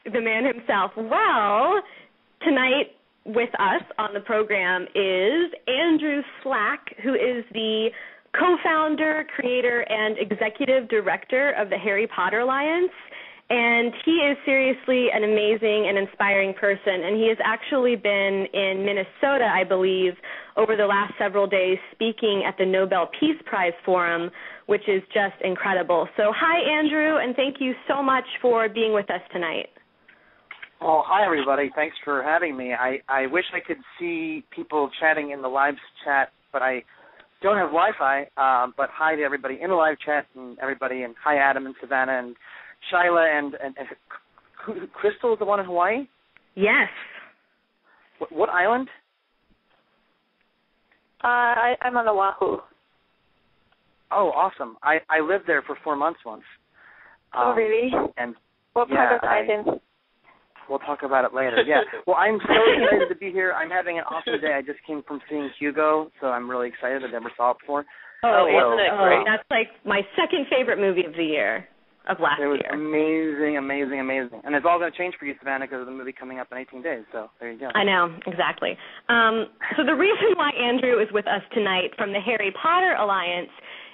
the man himself. Well, tonight with us on the program is Andrew Slack, who is the co-founder, creator, and executive director of the Harry Potter Alliance. And he is seriously an amazing and inspiring person, and he has actually been in Minnesota, I believe, over the last several days speaking at the Nobel Peace Prize Forum, which is just incredible. So hi, Andrew, and thank you so much for being with us tonight. Well, hi, everybody. Thanks for having me. I wish I could see people chatting in the live chat, but I don't have Wi-Fi. But hi to everybody in the live chat and everybody, and hi, Adam and Savanna and Shylah and Crystal is the one in Hawaii? Yes. What island? I'm on Oahu. Oh, awesome. I lived there for 4 months once. Oh, really? And what part of the island? We'll talk about it later. Yeah. Well, I'm so excited to be here. I'm having an awesome day. I just came from seeing Hugo, so I'm really excited. I've never saw it before. Oh, isn't it great? That's like my second favorite movie of the year. Of last year. It was amazing, amazing, amazing. And it's all going to change for you, Savanna, because of the movie coming up in 18 days. So there you go. I know, exactly. So the reason why Andrew is with us tonight from the Harry Potter Alliance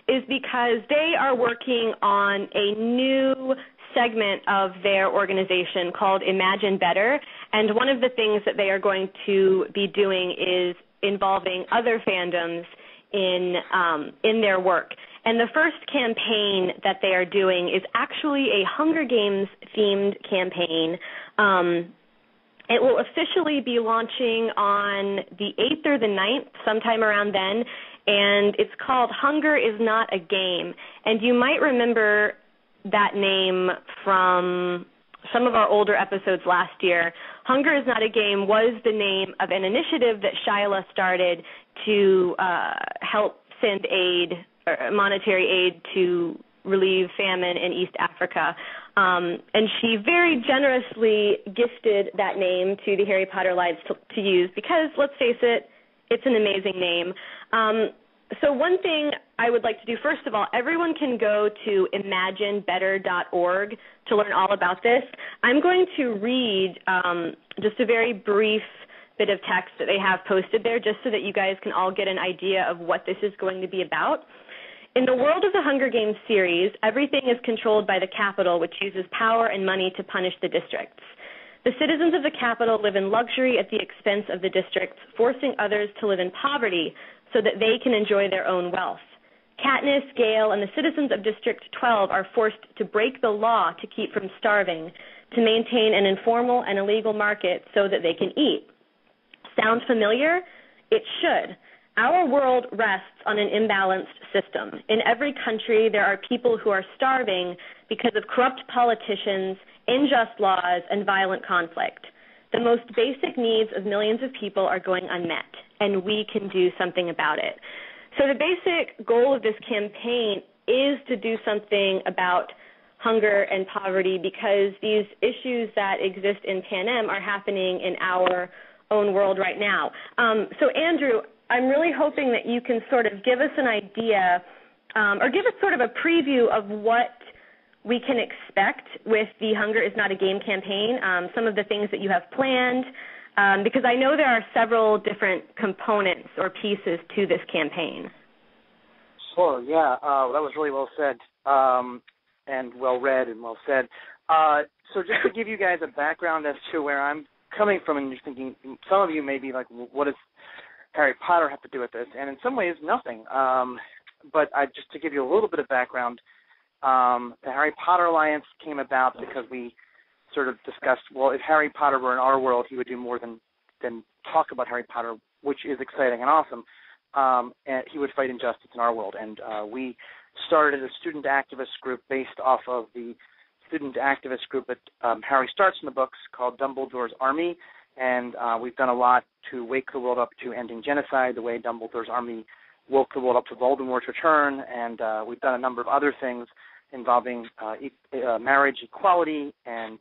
is because they are working on a new segment of their organization called Imagine Better. And one of the things that they are going to be doing is involving other fandoms in their work. And the first campaign that they are doing is actually a Hunger Games-themed campaign. It will officially be launching on the 8th or the 9th, sometime around then, and it's called Hunger is Not a Game. And you might remember that name from some of our older episodes last year. Hunger is Not a Game was the name of an initiative that Shylah started to help send monetary aid to relieve famine in East Africa. And she very generously gifted that name to the Harry Potter Alliance to use because, let's face it, it's an amazing name. So one thing I would like to do, first of all, everyone can go to imaginebetter.org to learn all about this. I'm going to read just a very brief bit of text that they have posted there just so that you guys can all get an idea of what this is going to be about. In the world of the Hunger Games series, everything is controlled by the capital, which uses power and money to punish the districts. The citizens of the capital live in luxury at the expense of the districts, forcing others to live in poverty so that they can enjoy their own wealth. Katniss, Gale, and the citizens of District 12 are forced to break the law to keep from starving, to maintain an informal and illegal market so that they can eat. Sound familiar? It should. Our world rests on an imbalanced system. In every country, there are people who are starving because of corrupt politicians, unjust laws, and violent conflict. The most basic needs of millions of people are going unmet, and we can do something about it. So the basic goal of this campaign is to do something about hunger and poverty because these issues that exist in Panem are happening in our own world right now. So, Andrew, I'm really hoping that you can sort of give us an idea or give us sort of a preview of what we can expect with the Hunger is Not a Game campaign, some of the things that you have planned, because I know there are several different components or pieces to this campaign. Sure, yeah. That was really well said and well read and well said. So just to give you guys a background as to where I'm coming from, and you're thinking, some of you may be like, what does Harry Potter have to do with this? And in some ways, nothing. But just to give you a little bit of background, the Harry Potter Alliance came about because we sort of discussed, well, if Harry Potter were in our world, he would do more than talk about Harry Potter, which is exciting and awesome. And he would fight injustice in our world. And we started a student activist group based off of the student activist group that Harry starts in the books called Dumbledore's Army. And we've done a lot to wake the world up to ending genocide, the way Dumbledore's Army woke the world up to Voldemort's return. And we've done a number of other things involving marriage equality and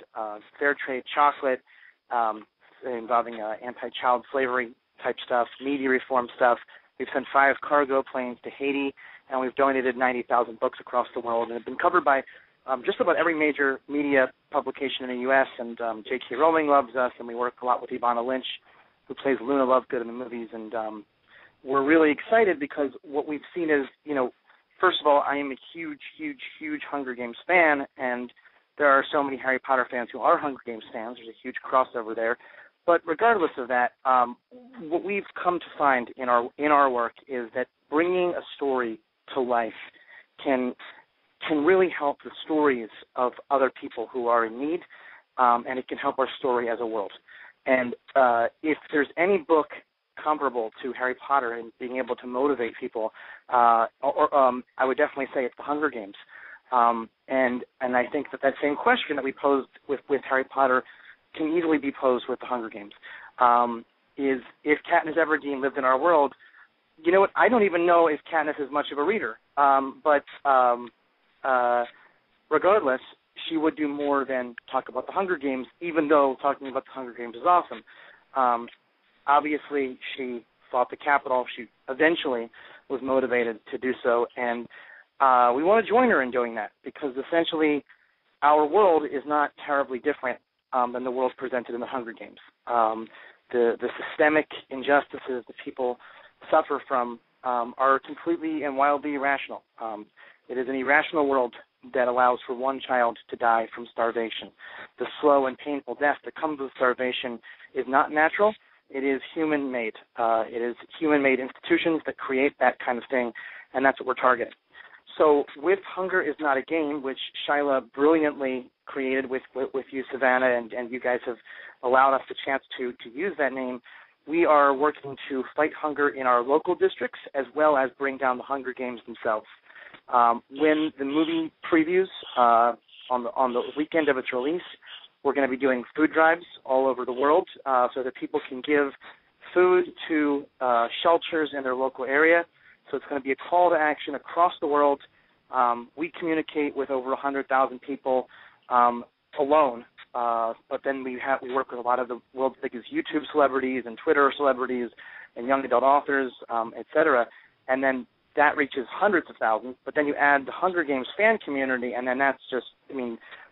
fair trade chocolate, involving anti-child slavery type stuff, media reform stuff. We've sent 5 cargo planes to Haiti, and we've donated 90,000 books across the world, and have been covered by just about every major media publication in the U.S., and J.K. Rowling loves us, and we work a lot with Ivana Lynch, who plays Luna Lovegood in the movies, and we're really excited because what we've seen is, first of all, I am a huge, huge, huge Hunger Games fan, and there are so many Harry Potter fans who are Hunger Games fans. There's a huge crossover there. But regardless of that, what we've come to find in our work is that bringing a story to life can really help the stories of other people who are in need, and it can help our story as a world. And if there's any book comparable to Harry Potter in being able to motivate people, I would definitely say it's The Hunger Games. And I think that same question that we posed with Harry Potter can easily be posed with The Hunger Games. Is if Katniss Everdeen lived in our world, you know what? I don't even know if Katniss is much of a reader. But regardless, she would do more than talk about The Hunger Games, even though talking about The Hunger Games is awesome. Obviously, she fought the Capitol. She eventually was motivated to do so, and we want to join her in doing that because essentially our world is not terribly different than the world presented in The Hunger Games. The systemic injustices that people suffer from are completely and wildly irrational. It is an irrational world that allows for one child to die from starvation. The slow and painful death that comes with starvation is not natural. It is human-made. It is human-made institutions that create that kind of thing, and that's what we're targeting. So with Hunger is Not a Game, which Shylah brilliantly created with you, Savanna, and you guys have allowed us the chance to use that name, we are working to fight hunger in our local districts as well as bring down the Hunger Games themselves. When the movie previews on the weekend of its release, we're going to be doing food drives all over the world so that people can give food to shelters in their local area. So it's going to be a call to action across the world. We communicate with over 100,000 people alone, but then we work with a lot of the world's biggest YouTube celebrities and Twitter celebrities and young adult authors, et cetera. And then that reaches hundreds of thousands. But then you add the Hunger Games fan community, and then that's just,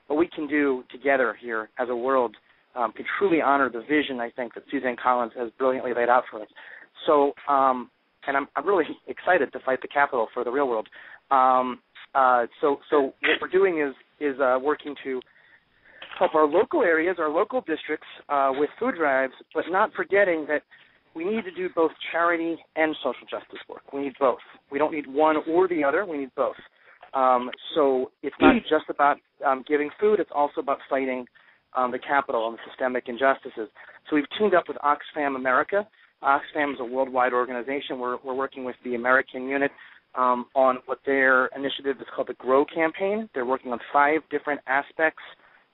what we can do together here as a world can truly honor the vision, I think, that Suzanne Collins has brilliantly laid out for us. So, and I'm really excited to fight the Capitol for the real world. So what we're doing is working to help our local areas, our local districts with food drives, but not forgetting that we need to do both charity and social justice work. We need both. We don't need one or the other. We need both. So it's not just about giving food. It's also about fighting the Capitol and the systemic injustices. So we've teamed up with Oxfam America. Oxfam is a worldwide organization. We're working with the American unit on what their initiative is called the GROW campaign. They're working on 5 different aspects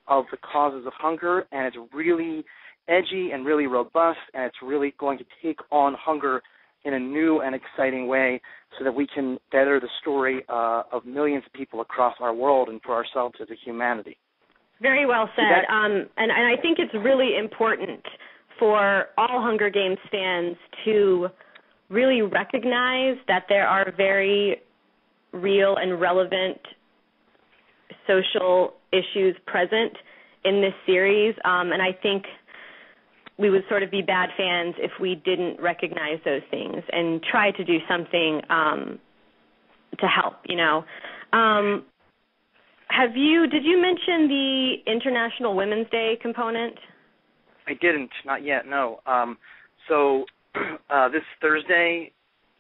of the causes of hunger, and it's really edgy and really robust, and it's really going to take on hunger in a new and exciting way so that we can better the story of millions of people across our world and for ourselves as a humanity. Very well said. And I think it's really important for all Hunger Games fans to really recognize that there are very real and relevant social issues present in this series, and I think we would sort of be bad fans if we didn't recognize those things and try to do something to help, Did you mention the International Women's Day component? I didn't, not yet, no. So this Thursday,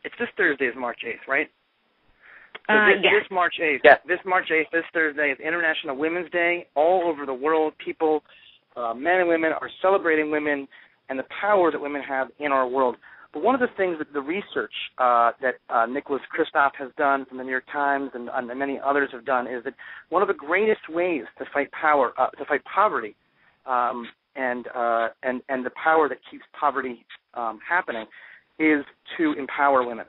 this Thursday is March 8th, right? So this March 8th, this Thursday is International Women's Day. All over the world, people, men and women, are celebrating women and the power that women have in our world. But one of the things that the research that Nicholas Kristof has done from the New York Times and many others have done is that one of the greatest ways to fight poverty, and the power that keeps poverty happening is to empower women.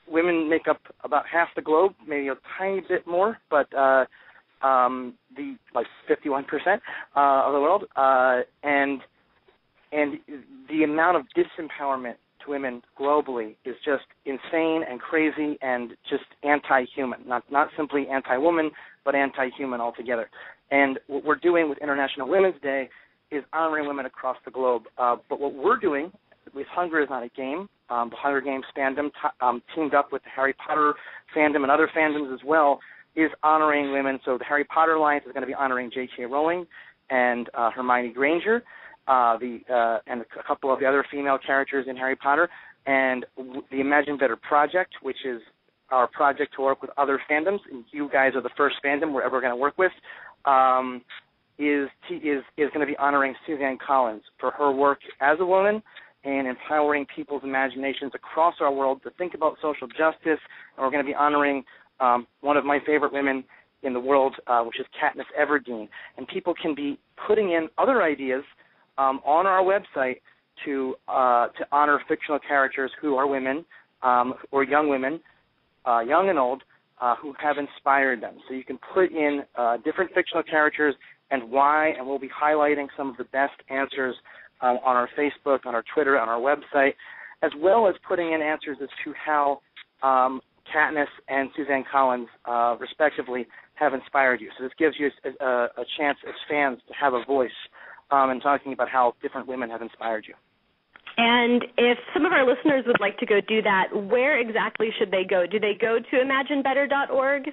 Women make up about half the globe, maybe a tiny bit more, but 51% of the world, and the amount of disempowerment to women globally is just insane and crazy and just anti-human. Not simply anti-woman, but anti-human altogether. And what we're doing with International Women's Day is honoring women across the globe. But what we're doing with Hunger Is Not a Game, the Hunger Games fandom teamed up with the Harry Potter fandom and other fandoms as well, is honoring women. So the Harry Potter Alliance is going to be honoring J.K. Rowling and Hermione Granger, and a couple of the other female characters in Harry Potter, and the Imagine Better Project, which is our project to work with other fandoms, and you guys are the first fandom we're ever going to work with, is going to be honoring Suzanne Collins for her work as a woman and empowering people's imaginations across our world to think about social justice. And we're going to be honoring one of my favorite women in the world, which is Katniss Everdeen. And people can be putting in other ideas on our website to honor fictional characters who are women or young women, young and old, who have inspired them. So you can put in different fictional characters and why, and we'll be highlighting some of the best answers on our Facebook, on our Twitter, on our website, as well as putting in answers as to how Katniss and Suzanne Collins, respectively, have inspired you. So this gives you a chance as fans to have a voice in talking about how different women have inspired you. And if some of our listeners would like to go do that, where exactly should they go? Do they go to imaginebetter.org?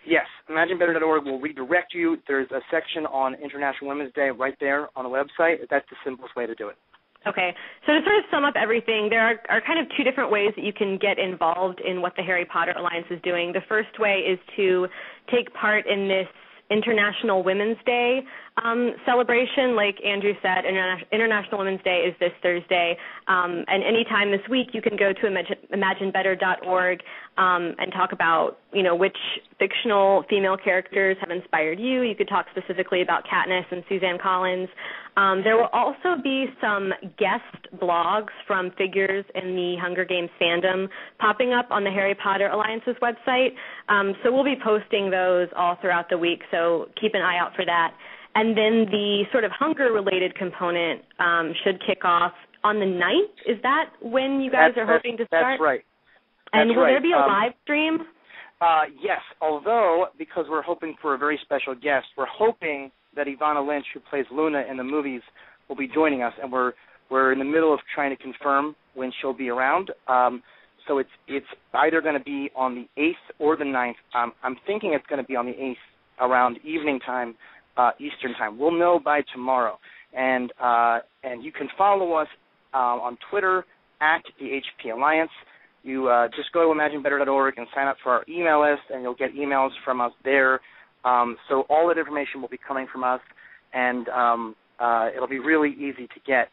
Yes, imaginebetter.org will redirect you. There's a section on International Women's Day right there on the website. That's the simplest way to do it. Okay. So to sort of sum up everything, there are kind of two different ways that you can get involved in what the Harry Potter Alliance is doing. The first way is to take part in this International Women's Day celebration. Like Andrew said, International Women's Day is this Thursday, and anytime this week you can go to imaginebetter.org and talk about, which fictional female characters have inspired you. You could talk specifically about Katniss and Suzanne Collins. There will also be some guest blogs from figures in the Hunger Games fandom popping up on the Harry Potter Alliance's website. So we'll be posting those all throughout the week, so keep an eye out for that. And then the sort of hunger-related component should kick off on the 9th. Is that when you guys are hoping to start? That's right. And will there be a live stream? Yes, although because we're hoping for a very special guest, we're hoping that Ivana Lynch, who plays Luna in the movies, will be joining us, and we're in the middle of trying to confirm when she'll be around. So it's either going to be on the 8th or the 9th. I'm thinking it's going to be on the 8th around evening time, Eastern time. We'll know by tomorrow. And you can follow us on Twitter at the HP Alliance. You just go to imaginebetter.org and sign up for our email list, and you'll get emails from us there. So all that information will be coming from us, and it'll be really easy to get.